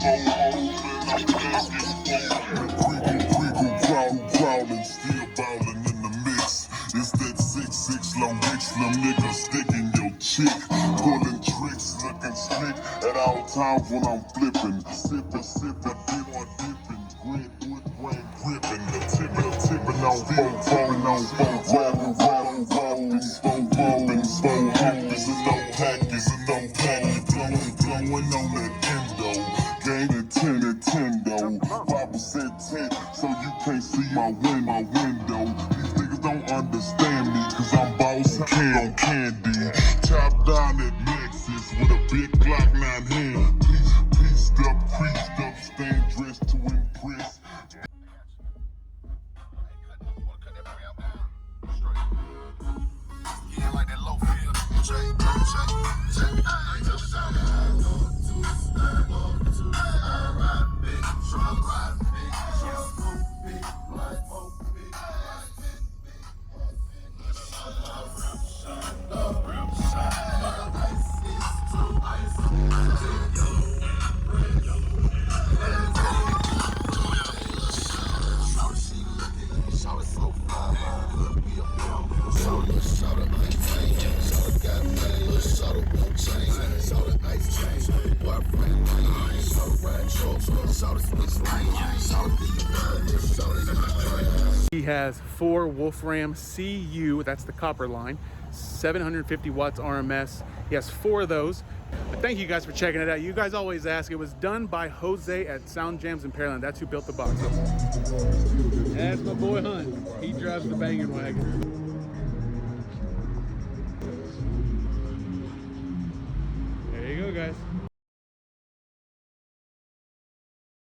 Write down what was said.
Prowling, still ballin' in the mix. It's that 6'6" long dicks, them niggas sticking your chick. Pulling tricks, looking slick at all times when I'm flipping. Sippin', dip on dipping. Greenwood grain gripping. The tippin' on phone, rollin', hoppin', and no package, blowin' on that endo. Game at 10 Nintendo. Bible said 10, so you can't see my window. These niggas don't understand me, cause I'm boss candy. Top down at Lexus with a big Glock 9 hand. Pieced up, staying dressed to impress. Yeah, like that low field. Check. He has 4 Wolfram CU, that's the copper line, 750 watts RMS. He has 4 of those. But thank you guys for checking it out. You guys always ask. It was done by Jose at Sound Jams in Pearland. That's who built the box. That's my boy Hunt. He drives the Bangin wagon. There you go, guys.